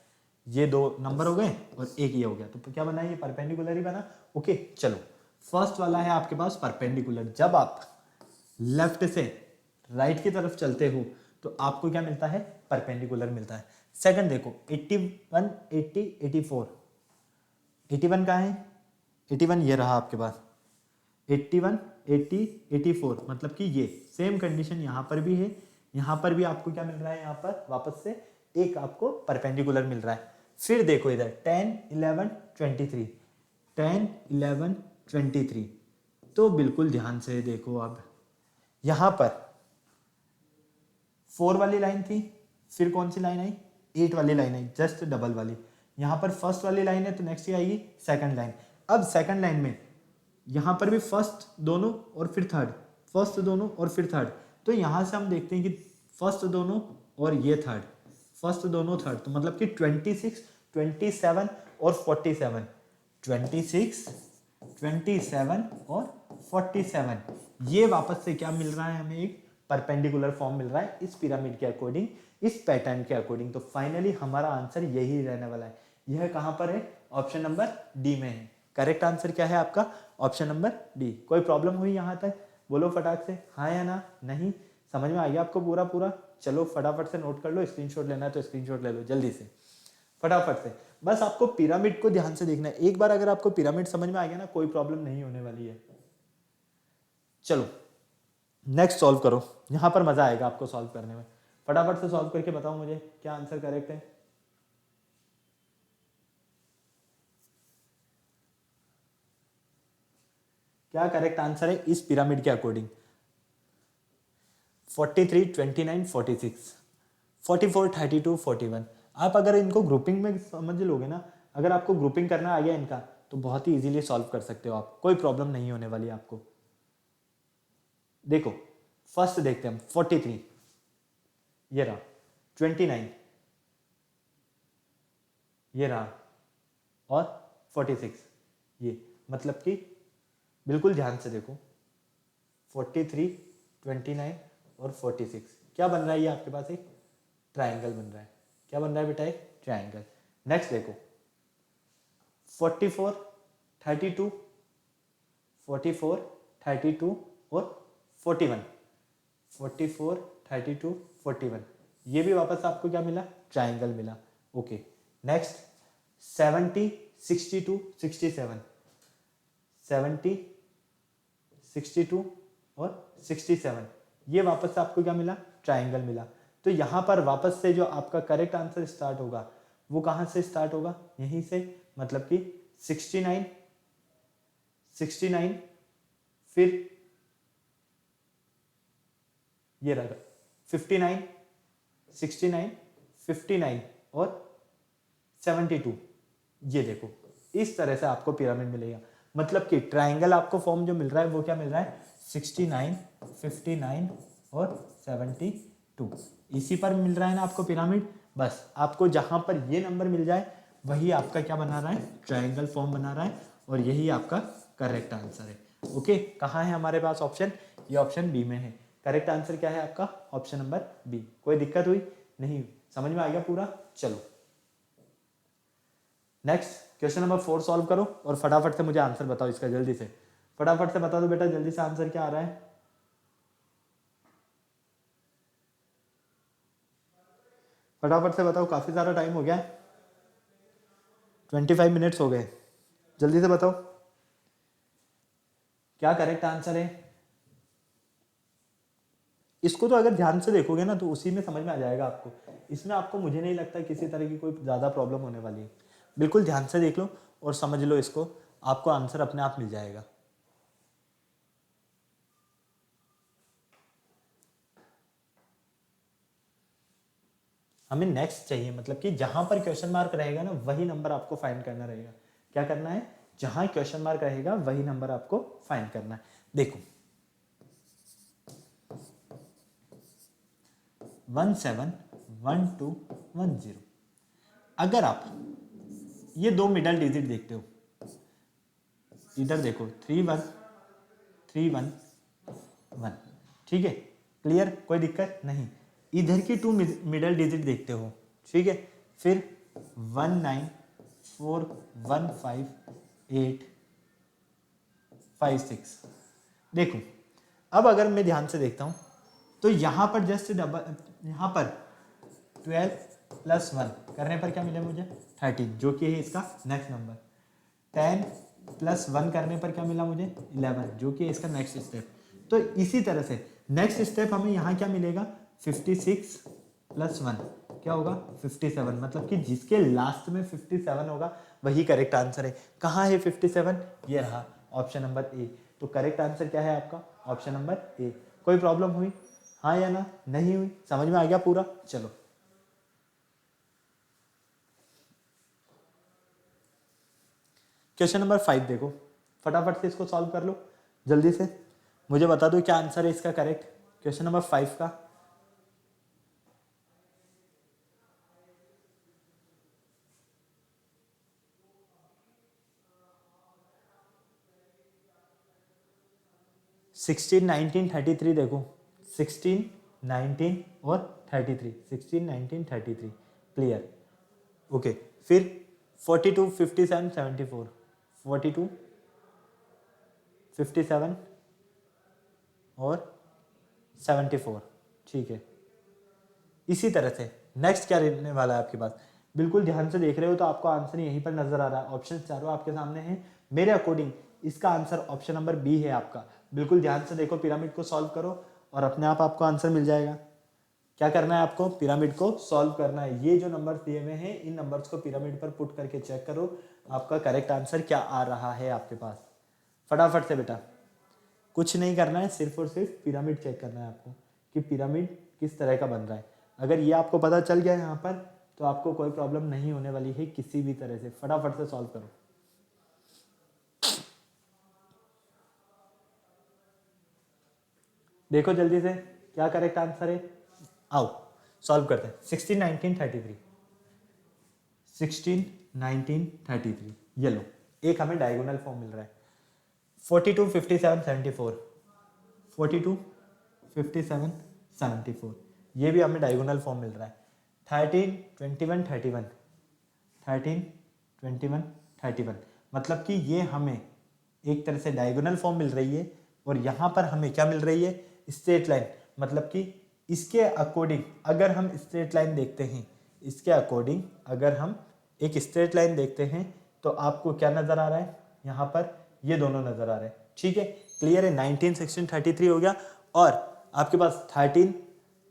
ये दो नंबर हो गए और एक ये हो गया, तो क्या बना, ये परपेंडिकुलर ही बना। ओके चलो, फर्स्ट वाला है आपके पास परपेंडिकुलर। जब आप लेफ्ट से राइट की तरफ चलते हो तो आपको क्या मिलता है, परपेंडिकुलर मिलता है। सेकंड देखो 81, 80, 84, 81 कहाँ है, 81 ये रहा आपके पास, 81, 80, 84, मतलब कि ये सेम कंडीशन यहाँ पर भी है। यहाँ पर भी आपको क्या मिल रहा है, यहाँ पर वापस से एक आपको परपेंडिकुलर मिल रहा है। फिर देखो इधर 10, 11, 23, 10, 11, 23, तो बिल्कुल ध्यान से देखो। अब यहाँ पर 4 वाली लाइन थी, फिर कौन सी लाइन आई, 8 वाली लाइन आई, जस्ट डबल वाली। यहाँ पर फर्स्ट वाली लाइन है तो नेक्स्ट ही आएगी सेकंड लाइन। अब सेकंड लाइन में यहाँ पर भी फर्स्ट दोनों और फिर थर्ड, फर्स्ट दोनों और फिर थर्ड। तो यहाँ से हम देखते हैं कि फर्स्ट दोनों और ये थर्ड, फर्स्ट दोनों थर्ड, तो मतलब कि 26, 27 और 47, 26, 27 और 47, ये वापस से क्या मिल रहा है हमें, एक परपेंडिकुलर फॉर्म मिल रहा है इस पिरामिड के अकॉर्डिंग, इस पैटर्न के अकॉर्डिंग। तो फाइनली हमारा आंसर यही रहने वाला है। यह कहां पर है, ऑप्शन नंबर डी में है। करेक्ट आंसर क्या है आपका, ऑप्शन नंबर डी। कोई प्रॉब्लम हुई यहां तक, बोलो फटाक से, हाँ या ना, नहीं, समझ में आ गया आपको पूरा पूरा। चलो फटाफट से नोट कर लो, स्क्रीनशॉट लेना है तो स्क्रीनशॉट ले लो जल्दी से फटाफट से। बस आपको पिरामिड को ध्यान से देखना है। एक बार अगर आपको पिरामिड समझ में आ गया ना, कोई प्रॉब्लम नहीं होने वाली है। चलो नेक्स्ट सॉल्व करो, यहां पर मजा आएगा आपको सॉल्व करने में। फटाफट से सॉल्व करके बताओ मुझे क्या आंसर करेक्ट है। क्या करेक्ट आंसर है इस पिरामिड के अकॉर्डिंग, 43, 29, 46, 44, 32, 41। आप अगर इनको ग्रुपिंग में समझ लोगे ना, अगर आपको ग्रुपिंग करना आ गया इनका, तो बहुत ही इजीली सॉल्व कर सकते हो आप, कोई प्रॉब्लम नहीं होने वाली आपको। देखो फर्स्ट देखते हैं हम, 43 ये रहा, 29 ये रहा, और 46 ये, मतलब कि बिल्कुल ध्यान से देखो 43, 29 और 46 क्या बन रहा है, ये आपके पास एक ट्राइंगल बन रहा है। क्या बन रहा है बेटा, एक ट्राइंगल। नेक्स्ट देखो 44, 32, 44, 32 और 41, 44, 32, 41, ये भी वापस आपको क्या मिला, ट्राइंगल मिला। ओके नेक्स्ट 70, 62, 67, 70, 62 और 67, ये वापस से आपको क्या मिला, ट्राइंगल मिला। तो यहां पर वापस से जो आपका करेक्ट आंसर स्टार्ट होगा वो कहां से स्टार्ट होगा, यहीं से, मतलब कि 69, 69, फिर ये रहा 59, 69, 59 और 72, ये देखो इस तरह से आपको पिरामिड मिलेगा। मतलब कि ट्राइंगल आपको फॉर्म जो मिल रहा है वो क्या मिल रहा है, 69, 59 और 72, इसी पर मिल रहा है ना आपको पिरामिड। बस आपको जहां पर ये नंबर मिल जाए वही आपका क्या बना रहा है, ट्राइंगल फॉर्म बना रहा है, और यही आपका करेक्ट आंसर है। ओके कहाँ है हमारे पास ऑप्शन, ये ऑप्शन बी में है। करेक्ट आंसर क्या है आपका, ऑप्शन नंबर बी। कोई दिक्कत हुई नहीं, समझ में आ गया पूरा। चलो नेक्स्ट क्वेश्चन नंबर 4 सॉल्व करो और फटाफट से मुझे आंसर बताओ इसका, जल्दी से फटाफट से बता दो बेटा, जल्दी से आंसर क्या आ रहा है। फटाफट से बताओ, काफी सारा टाइम हो गया, 25 मिनट्स हो गए, जल्दी से बताओ क्या करेक्ट आंसर है। इसको तो अगर ध्यान से देखोगे ना तो उसी में समझ में आ जाएगा आपको, इसमें आपको मुझे नहीं लगता किसी तरह की कोई ज़्यादा प्रॉब्लम होने वाली है। बिल्कुल ध्यान से देख लो और समझ लो इसको, आपको आंसर अपने आप मिल जाएगा। हमें नेक्स्ट चाहिए, मतलब कि जहां पर क्वेश्चन मार्क रहेगा ना वही नंबर आपको फाइंड करना रहेगा। क्या करना है, जहां क्वेश्चन मार्क रहेगा वही नंबर आपको फाइंड करना है। देखो 171210, अगर आप ये दो मिडल डिजिट देखते हो, इधर देखो 31311, ठीक है, क्लियर, कोई दिक्कत नहीं। इधर की टू मिडल डिजिट देखते हो, ठीक है, फिर 1941586। देखो अब अगर मैं ध्यान से देखता हूं तो यहां पर जस्ट डबल, यहां पर 12+1 करने पर क्या मिले मुझे 13, जो कि है इसका नेक्स्ट नंबर। 10+1 करने पर क्या मिला मुझे 11, जो कि है इसका नेक्स्ट स्टेप। तो इसी तरह से नेक्स्ट स्टेप हमें यहाँ क्या मिलेगा 56+1 क्या होगा 57, मतलब कि जिसके लास्ट में 57 होगा वही करेक्ट आंसर है। कहाँ है 57, ये रहा ऑप्शन नंबर ए। तो करेक्ट आंसर क्या है आपका ऑप्शन नंबर ए। कोई प्रॉब्लम हुई, हाँ या ना, नहीं हुई, समझ में आ गया पूरा। चलो क्वेश्चन नंबर 5 देखो, फटाफट से इसको सॉल्व कर लो, जल्दी से मुझे बता दो क्या आंसर है इसका करेक्ट, क्वेश्चन नंबर 5 का। सिक्सटीन 19 33 देखो, 16 19 और 33, 16 19 33, क्लियर, ओके। फिर 42 57 74, 42 57 और 74, ठीक है। इसी तरह से नेक्स्ट क्या रहने वाला है आपके पास, बिल्कुल ध्यान से देख रहे हो तो आपको आंसर यहीं पर नजर आ रहा है, ऑप्शन चारों आपके सामने हैं। मेरे अकॉर्डिंग इसका आंसर ऑप्शन नंबर बी है आपका। बिल्कुल ध्यान से देखो, पिरामिड को सॉल्व करो और अपने आप आपको आंसर मिल जाएगा। क्या करना है आपको, पिरामिड को सॉल्व करना है। ये जो नंबर दिए हुए हैं इन नंबर्स को पिरामिड पर पुट करके चेक करो आपका करेक्ट आंसर क्या आ रहा है आपके पास। फटाफट से बेटा, कुछ नहीं करना है, सिर्फ और सिर्फ पिरामिड चेक करना है आपको कि पिरामिड किस तरह का बन रहा है। अगर ये आपको पता चल गया यहाँ पर तो आपको कोई प्रॉब्लम नहीं होने वाली है किसी भी तरह से। फटाफट से सॉल्व करो, देखो जल्दी से क्या करेक्ट आंसर है। आओ सॉल्व करते हैं। 16 19 33, 16 19 33, ये लो, एक हमें डायगोनल फॉर्म मिल रहा है। 42 57 74, 42 57 74, ये भी हमें डायगोनल फॉर्म मिल रहा है। 13 21 31, 13 21 31, मतलब कि ये हमें एक तरह से डायगोनल फॉर्म मिल रही है और यहाँ पर हमें क्या मिल रही है स्ट्रेट लाइन। मतलब कि इसके अकॉर्डिंग अगर हम स्ट्रेट लाइन देखते हैं, इसके अकॉर्डिंग अगर हम एक स्ट्रेट लाइन देखते हैं तो आपको क्या नजर आ रहा है यहाँ पर, ये दोनों नजर आ रहे हैं, ठीक है, क्लियर है। 19 16 33 हो गया और आपके पास 13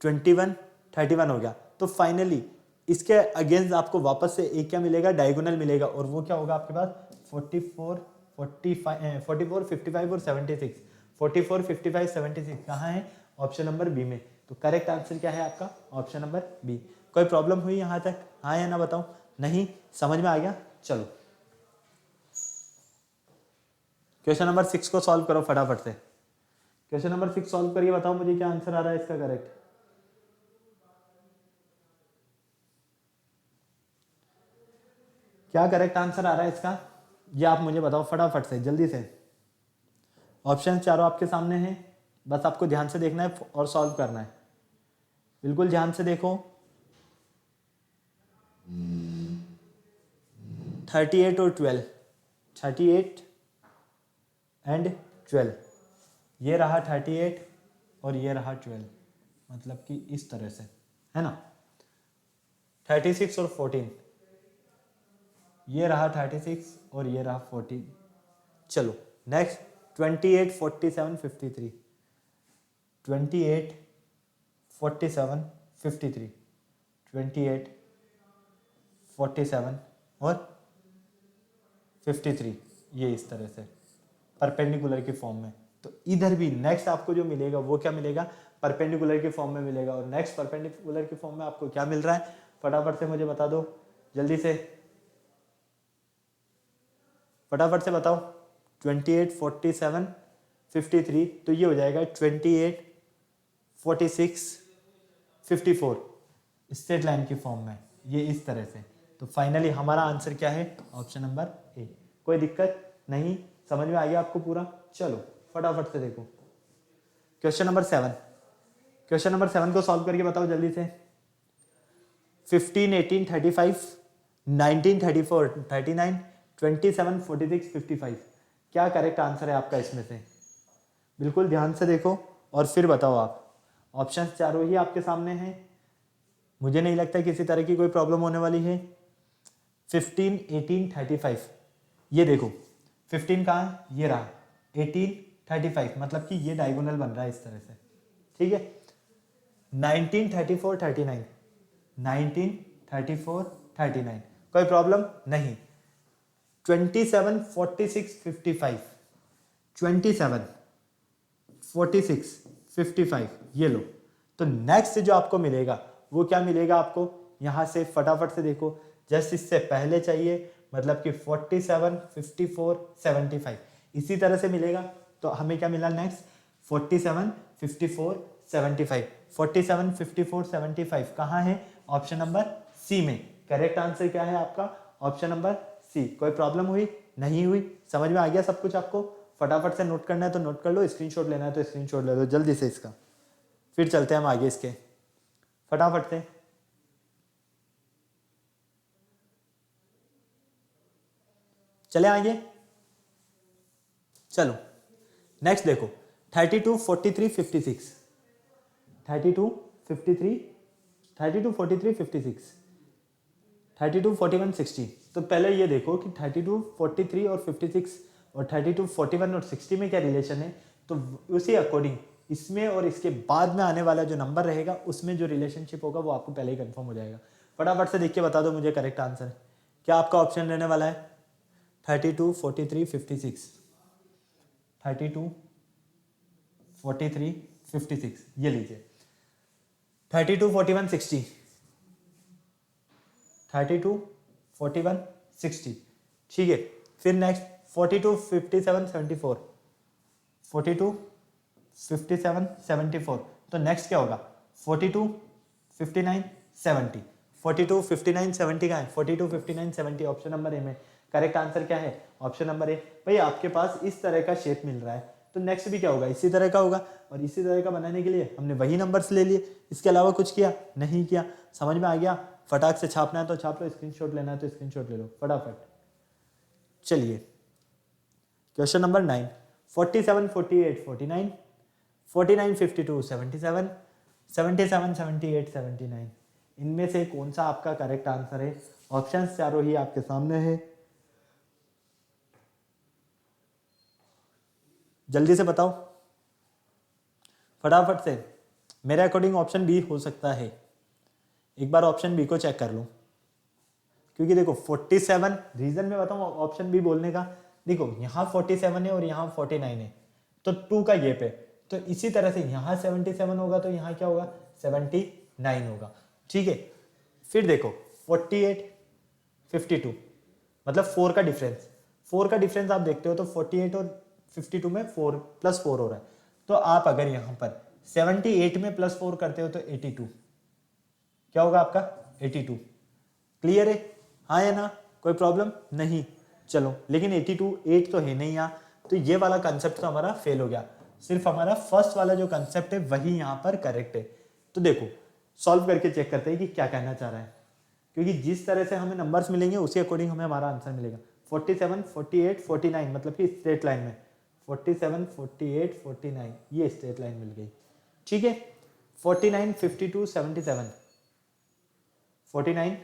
21 31 हो गया। तो फाइनली इसके अगेंस्ट आपको वापस से एक क्या मिलेगा डायगोनल मिलेगा और वो क्या होगा आपके पास 44 45 44 55 और 76, 44 55 76 कहाँ है ऑप्शन नंबर बी में। तो करेक्ट आंसर क्या है आपका ऑप्शन नंबर बी। कोई प्रॉब्लम हुई यहाँ तक, हाँ या ना बताओ, नहीं, समझ में आ गया। चलो क्वेश्चन नंबर 6 को सॉल्व करो फटाफट से। क्वेश्चन नंबर 6 सॉल्व करिए, बताओ मुझे क्या आंसर आ रहा है इसका करेक्ट। क्या करेक्ट आंसर आ रहा है इसका, ये आप मुझे बताओ फटाफट से जल्दी से। ऑप्शन चारों आपके सामने हैं, बस आपको ध्यान से देखना है और सॉल्व करना है। बिल्कुल ध्यान से देखो। 38 और 12, 38 एंड 12, ये रहा 38 और ये रहा 12, मतलब कि इस तरह से, है ना। 36 और 14, ये रहा 36 और ये रहा 14। चलो नेक्स्ट 28 47 53, 28 47 53, 28 47 और 53, ये इस तरह से परपेंडिकुलर की फॉर्म में। तो इधर भी नेक्स्ट आपको जो मिलेगा वो क्या मिलेगा, परपेंडिकुलर की फॉर्म में मिलेगा। और नेक्स्ट परपेंडिकुलर की फॉर्म में आपको क्या मिल रहा है, फटाफट से मुझे बता दो, जल्दी से फटाफट से बताओ। 28 47 53, तो ये हो जाएगा 28 46 54, स्ट्रेट लाइन की फॉर्म में, ये इस तरह से। तो फाइनली हमारा आंसर क्या है, ऑप्शन नंबर ए। कोई दिक्कत नहीं, समझ में आ गया आपको पूरा। चलो फटाफट से देखो क्वेश्चन नंबर 7। क्वेश्चन नंबर 7 को सॉल्व करके बताओ जल्दी से। 15 18 35, 19 34 39, 27 46 55, क्या करेक्ट आंसर है आपका इसमें से? बिल्कुल ध्यान से देखो और फिर बताओ आप। ऑप्शन चारों ही आपके सामने हैं, मुझे नहीं लगता किसी तरह की कोई प्रॉब्लम होने वाली है। 15 18 35, ये देखो 15 कहाँ है, ये रहा। 18 35, मतलब कि ये डायगोनल बन रहा है इस तरह से, ठीक है। 19 34 39, 19 34 39, कोई प्रॉब्लम नहीं। 27 46 55, 27 46 55, ये लो। तो नेक्स्ट जो आपको मिलेगा वो क्या मिलेगा आपको, यहां से फटाफट से देखो, जस्ट इससे पहले चाहिए, मतलब कि 47 54 75, इसी तरह से मिलेगा। तो हमें क्या मिला नेक्स्ट, 47 54 75, 47 54 75 कहाँ है, ऑप्शन नंबर सी में। करेक्ट आंसर क्या है आपका, ऑप्शन नंबर सी। कोई प्रॉब्लम हुई, नहीं हुई, समझ में आ गया सब कुछ आपको? फटाफट से नोट करना है तो नोट कर लो, स्क्रीनशॉट लेना है तो स्क्रीनशॉट ले लो जल्दी से इसका, फिर चलते हैं हम आगे इसके, फटाफट से। चले आगे, चलो नेक्स्ट देखो 32 43 56, 32 53 32 43 56, 32 41 60। तो पहले ये देखो कि 32 43 और 56 और 32 41 और 60 में क्या रिलेशन है। तो उसी अकॉर्डिंग इसमें और इसके बाद में आने वाला जो नंबर रहेगा उसमें जो रिलेशनशिप होगा वो आपको पहले ही कंफर्म हो जाएगा। फटाफट से देख के बता दो मुझे करेक्ट आंसर क्या आपका ऑप्शन रहने वाला है। 32 43 56, 32 43 56, ये लीजिए। 32 41 60, 32 41 60, ठीक है। फिर नेक्स्ट 42 57 74, 42 57 74। तो नेक्स्ट क्या होगा, 42 59 70, 42 59 70 का है, 42 59 70 ऑप्शन नंबर ए में। करेक्ट आंसर क्या है, ऑप्शन नंबर ए। भाई आपके पास इस तरह का शेप मिल रहा है तो नेक्स्ट भी क्या होगा, इसी तरह का होगा। और इसी तरह का बनाने के लिए हमने वही नंबर्स ले लिए, इसके अलावा कुछ किया नहीं किया। समझ में आ गया? फटाक से छापना है तो छाप लो, स्क्रीनशॉट लेना है तो स्क्रीनशॉट ले लो फटाफट। चलिए क्वेश्चन नंबर 9, 47 48 49, 49 52 77, 77 78 79, इनमें से कौन सा आपका करेक्ट आंसर है? ऑप्शंस चारों ही आपके सामने है, जल्दी से बताओ फटाफट से। मेरे अकॉर्डिंग ऑप्शन बी हो सकता है, एक बार ऑप्शन बी को चेक कर लो, क्योंकि देखो 47, रीजन में बताऊं ऑप्शन बी बोलने का, देखो यहाँ 47 है और यहाँ 49 है तो 2 का गैप है। तो इसी तरह से यहाँ 77 होगा तो यहाँ क्या होगा, 79 होगा, ठीक है। फिर देखो 48 52, मतलब 4 का डिफरेंस, 4 का डिफरेंस आप देखते हो तो 48 और 52 में 4 + 4 हो रहा है। तो आप अगर यहाँ पर 78 में +4 करते हो तो 82, क्या होगा आपका 82। क्लियर है, हाँ या ना, कोई प्रॉब्लम नहीं। चलो लेकिन 82 8 तो है नहीं यहाँ, तो ये वाला कंसेप्ट तो हमारा फेल हो गया। सिर्फ हमारा फर्स्ट वाला जो कंसेप्ट है वही यहाँ पर करेक्ट है। तो देखो सॉल्व करके चेक करते हैं कि क्या कहना चाह रहा है। क्योंकि जिस तरह से हमें नंबर्स मिलेंगे उसी अकॉर्डिंग हमें हमारा आंसर मिलेगा। 47, 48, 49 मतलब कि स्ट्रेट लाइन में 47, 48, 49 ये स्ट्रेट लाइन मिल गई। ठीक है, 49, 52, 77, 49,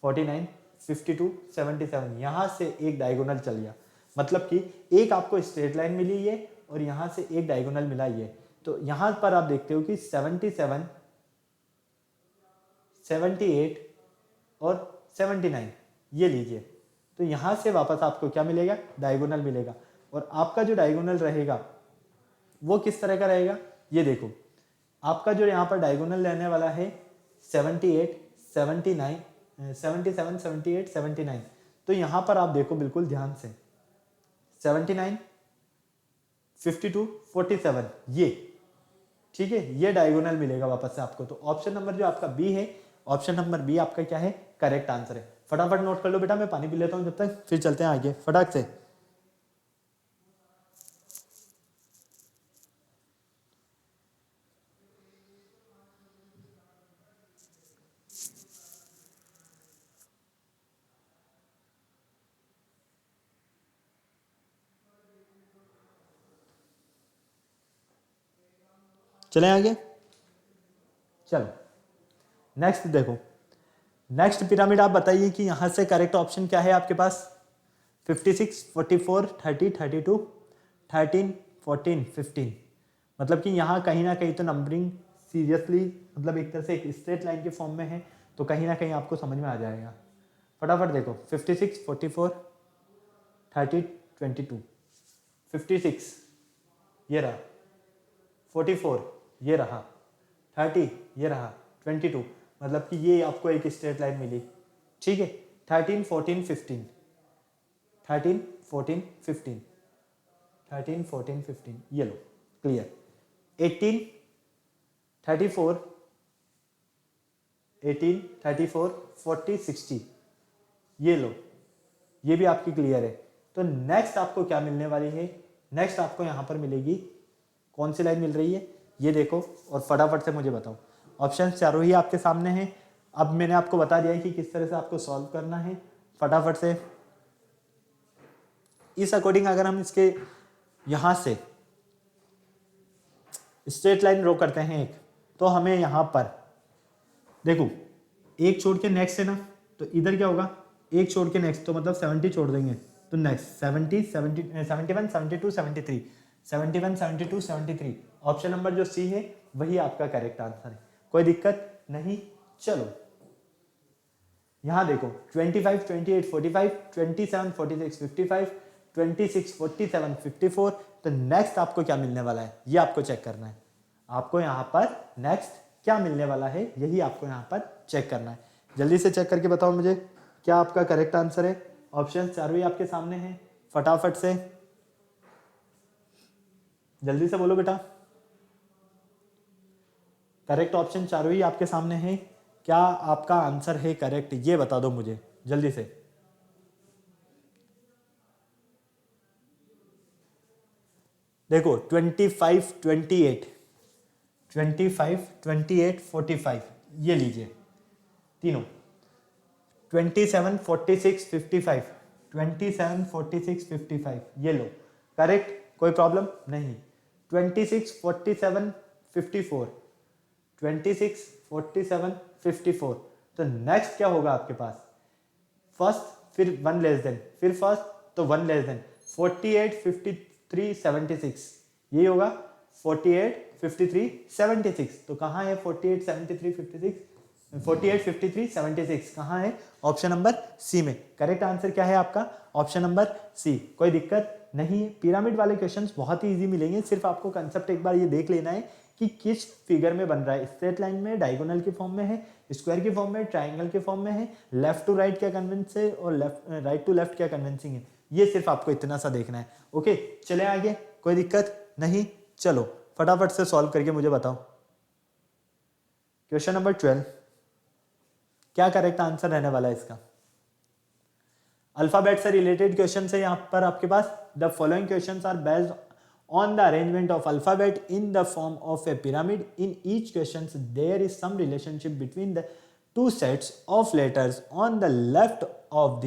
49, 52, 77 यहाँ से एक डायगोनल चल गया, मतलब कि एक आपको स्ट्रेट लाइन मिली ये और यहाँ से एक डायगोनल मिला ये। तो यहाँ पर आप देखते हो कि 77, 78 और 79 ये लीजिए। तो यहाँ से वापस आपको क्या मिलेगा, डायगोनल मिलेगा। और आपका जो डायगोनल रहेगा वो किस तरह का रहेगा, ये देखो आपका जो यहाँ पर डायगोनल रहने वाला है 78, 79, 77, 78, 79। तो यहाँ पर आप देखो बिल्कुल ध्यान से 79, 52, 47 ये, ठीक है, ये डायगोनल मिलेगा वापस से आपको। तो ऑप्शन नंबर जो आपका बी है, ऑप्शन नंबर बी आपका क्या है, करेक्ट आंसर है। फटाफट नोट कर लो बेटा, मैं पानी पी लेता हूँ जब तक, फिर चलते हैं आगे फटाक से। चलें आगे, चलो नेक्स्ट देखो। नेक्स्ट पिरामिड आप बताइए कि यहां से करेक्ट ऑप्शन क्या है आपके पास। 56, 44, 30, 32, 13, 14, 15 मतलब कि यहाँ कहीं ना कहीं तो नंबरिंग सीरियसली मतलब एक तरह से एक स्ट्रेट लाइन के फॉर्म में है, तो कहीं ना कहीं आपको समझ में आ जाएगा। फटाफट देखो 56, 44, 30, 22, 56 ये रहा, 44 ये रहा, 30 ये रहा, 22 मतलब कि ये आपको एक स्ट्रेट लाइन मिली। ठीक है, 13, 14, 15, 13, 14, 15, 13, 14, 15 ये लो क्लियर। 18, 34, 18, 34, 40, 60 ये लो, ये भी आपकी क्लियर है। तो नेक्स्ट आपको क्या मिलने वाली है, नेक्स्ट आपको यहां पर मिलेगी कौन सी लाइन मिल रही है ये देखो, और फटाफट से मुझे बताओ। ऑप्शन चारों ही आपके सामने हैं। अब मैंने आपको बता दिया है कि किस तरह से आपको सॉल्व करना है। फटाफट से इस अकॉर्डिंग अगर हम इसके यहां से स्ट्रेट लाइन ड्रॉ करते हैं एक, तो हमें यहां पर देखो एक छोड़ के नेक्स्ट है ना, तो इधर क्या होगा, एक छोड़ के नेक्स्ट, तो मतलब 70 छोड़ देंगे तो नेक्स्ट 70, 70, 71, 72, 73, 71, 72, 73। ऑप्शन नंबर जो सी है वही आपका करेक्ट आंसर है, कोई दिक्कत नहीं। चलो यहां देखो 25, 28, 45, 27, 46, 55, 26, 47, 54। तो नेक्स्ट आपको क्या मिलने वाला है ये आपको चेक करना है। आपको यहां पर नेक्स्ट क्या मिलने वाला है यही आपको यहां पर चेक करना है। जल्दी से चेक करके बताओ मुझे क्या आपका करेक्ट आंसर है। ऑप्शन चारों ही आपके सामने हैं, फटाफट से जल्दी से बोलो बेटा। करेक्ट ऑप्शन चारों ही आपके सामने हैं, क्या आपका आंसर है करेक्ट ये बता दो मुझे जल्दी से। देखो 25, 28, 25, 28, 45 ये लीजिए तीनों। 27, 46, 55, 27, 46, 55 ये लो करेक्ट, कोई प्रॉब्लम नहीं। 26, 47, 54, 26, 47, 54। तो नेक्स्ट क्या होगा आपके पास, फर्स्ट फिर वन लेस देन, फिर फर्स्ट तो वन लेस देन, 48, 53, 76 यही होगा 48, 53, 76। तो कहाँ है 48, 73, 56, 48, 53, 76 कहाँ है, ऑप्शन नंबर सी में। करेक्ट आंसर क्या है आपका, ऑप्शन नंबर सी, कोई दिक्कत नहीं। पिरामिड वाले क्वेश्चंस बहुत ही इजी मिलेंगे, सिर्फ आपको कंसेप्ट एक बार ये देख लेना है कि किस फिगर में बन रहा है, स्ट्रेट लाइन में, डायगोनल के फॉर्म में है, स्क्वायर के फॉर्म में, ट्राइंगल के फॉर्म में है, लेफ्ट टू राइट क्या कन्विंस है और राइट टू लेफ्ट क्या कन्विंसिंग है, ये सिर्फ आपको इतना सा देखना है। ओके चले आगे, कोई दिक्कत नहीं। चलो फटाफट से सॉल्व करके मुझे बताओ। क्वेश्चन नंबर 12 क्या करेक्ट आंसर रहने वाला है इसका। अल्फाबेट से रिलेटेड क्वेश्चन है यहाँ पर आपके पास। The following questions are based on the arrangement of alphabet in the form of a pyramid. In each question there is some relationship between the two sets of letters on the left of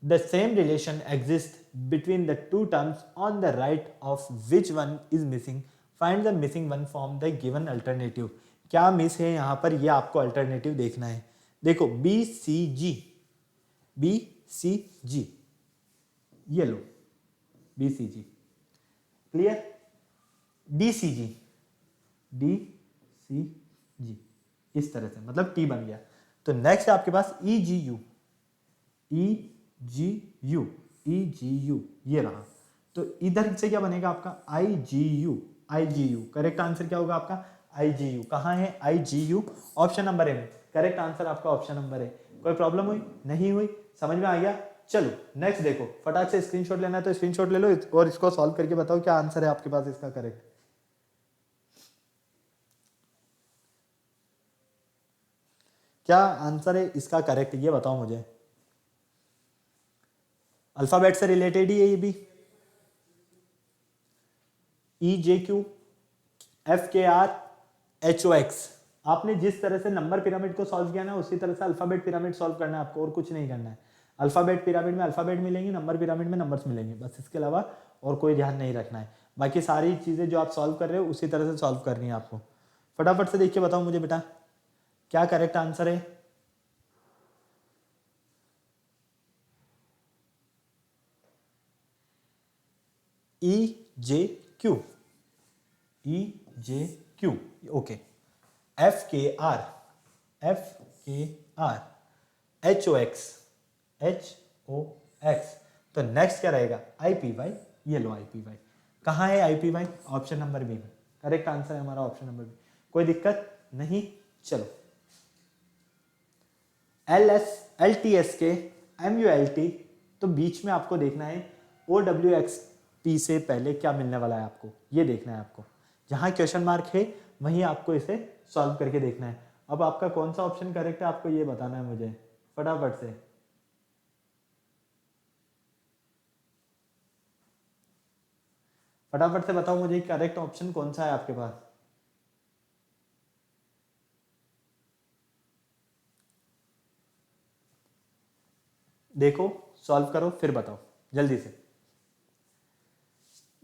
the same relation exists between the two terms on the right of which one is missing. Find the missing one from the given alternative. क्या miss है यहाँ पर, ये आपको alternative देखना है. देखो B C जी, ये लो बी सी जी, क्लियर. डी सी जी इस तरह से, मतलब टी बन गया. तो नेक्स्ट है आपके पास ई जी यू, ये रहा. तो इधर से क्या बनेगा आपका आई जी यू. करेक्ट आंसर क्या होगा आपका आई जी यू. कहाँ है आई जी यू? ऑप्शन नंबर ए में. करेक्ट आंसर आपका ऑप्शन नंबर ए. कोई प्रॉब्लम हुई? नहीं हुई. समझ में आ गया. चलो नेक्स्ट देखो, फटाक से स्क्रीनशॉट लेना है तो स्क्रीनशॉट ले लो और इसको सॉल्व करके बताओ क्या आंसर है आपके पास इसका करेक्ट. क्या आंसर है इसका करेक्ट, ये बताओ मुझे. अल्फाबेट से रिलेटेड ही है ये भी. ई जे क्यू एफ के आर एच ओ एक्स. आपने जिस तरह से नंबर पिरामिड को सॉल्व किया ना, उसी तरह से अल्फाबेट पिरामिड सॉल्व करना है आपको, और कुछ नहीं करना है. अल्फाबेट पिरामिड में अल्फाबेट मिलेंगे, नंबर पिरामिड में नंबर्स मिलेंगे, बस इसके अलावा और कोई ध्यान नहीं रखना है. बाकी सारी चीजें जो आप सॉल्व कर रहे हो उसी तरह से सॉल्व करनी है आपको. फटाफट से देख के बताओ मुझे बेटा क्या करेक्ट आंसर है. ई जे क्यू ओके. एफ के आर एच ओ एक्स. तो नेक्स्ट क्या रहेगा आई पी वाई. ये लो आई पी वाई. कहाँ है I p y? Option number b में. करेक्ट आंसर है हमारा ऑप्शन नंबर बी. कोई दिक्कत नहीं. चलो एल टी एस के एम यू एल टी. तो बीच में आपको देखना है ओ डब्ल्यू एक्स पी से पहले क्या मिलने वाला है आपको, ये देखना है आपको. जहां क्वेश्चन मार्क है वहीं आपको इसे सॉल्व करके देखना है. अब आपका कौन सा ऑप्शन करेक्ट है आपको ये बताना है मुझे फटाफट से. फटाफट से बताओ मुझे करेक्ट ऑप्शन कौन सा है आपके पास. देखो सॉल्व करो फिर बताओ जल्दी से.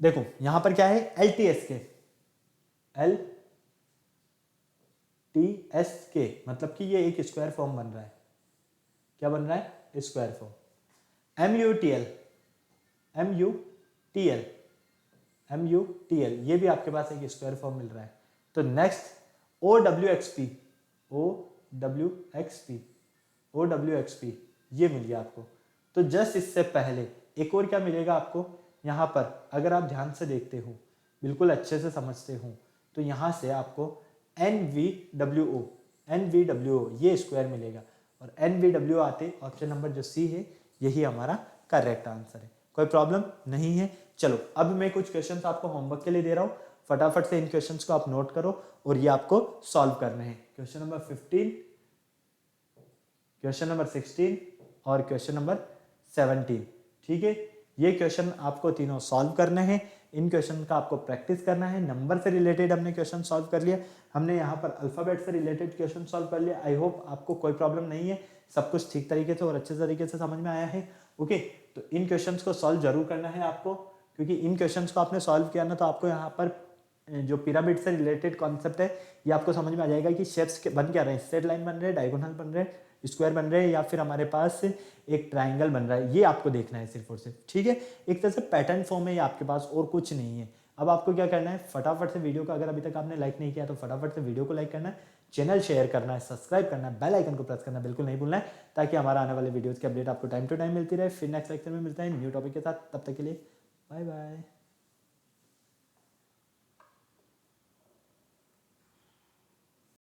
देखो यहां पर क्या है एल टी एस के, मतलब कि ये एक स्क्वायर फॉर्म बन रहा है. क्या बन रहा है? Square form. M u t l ये भी आपके पास एक स्क्वायर फॉर्म मिल रहा है. तो नेक्स्ट ओ डब्ल्यू एक्स पी ये मिल गया आपको. तो जस्ट इससे पहले एक और क्या मिलेगा आपको यहाँ पर, अगर आप ध्यान से देखते हो, बिल्कुल अच्छे से समझते हो, तो यहाँ से आपको एन वी डब्ल्यू ओ ये स्क्वायर मिलेगा. और एन वी डब्ल्यू आते ऑप्शन नंबर जो सी है यही हमारा करेक्ट आंसर है. कोई प्रॉब्लम नहीं है. चलो अब मैं कुछ क्वेश्चंस आपको होमवर्क के लिए दे रहा हूँ. फटाफट से इन क्वेश्चंस को आप नोट करो और ये आपको सॉल्व करने हैं. क्वेश्चन नंबर 15, क्वेश्चन नंबर 16 और क्वेश्चन नंबर 17. ठीक है, ये क्वेश्चन आपको तीनों सॉल्व करने हैं. इन क्वेश्चन का आपको प्रैक्टिस करना है. नंबर से रिलेटेड हमने क्वेश्चन सॉल्व कर लिया. हमने यहाँ पर अल्फाबेट से रिलेटेड क्वेश्चन सॉल्व कर लिया. आई होप आपको कोई प्रॉब्लम नहीं है, सब कुछ ठीक तरीके से और अच्छे तरीके से समझ में आया है. ओके, तो इन क्वेश्चंस को सॉल्व जरूर करना है आपको, क्योंकि इन क्वेश्चंस को आपने सॉल्व किया ना तो आपको यहाँ पर जो पिरामिड से रिलेटेड कॉन्सेप्ट है ये आपको समझ में आ जाएगा कि शेप्स बन क्या रहे हैं. स्ट्रेट लाइन बन रहे हैं, डायगोनल बन रहे हैं, स्क्वायर बन रहे हैं, या फिर हमारे पास एक ट्राइंगल बन रहा है. ये आपको देखना है सिर्फ और सिर्फ. ठीक है, एक तरह से पैटर्न फॉर्म है ये आपके पास और कुछ नहीं है. अब आपको क्या करना है, फटाफट से वीडियो को, अगर अभी तक आपने लाइक नहीं किया तो फटाफट से वीडियो को लाइक करना है, चैनल शेयर करना है, सब्सक्राइब करना है, बेल आइकन को प्रेस करना बिल्कुल नहीं भूलना है, ताकि हमारा आने वाले वीडियोस की अपडेट आपको टाइम टू टाइम मिलती रहे. फिर नेक्स्ट लेक्चर में मिलता है न्यू टॉपिक के साथ. तब तक के लिए बाय बाय.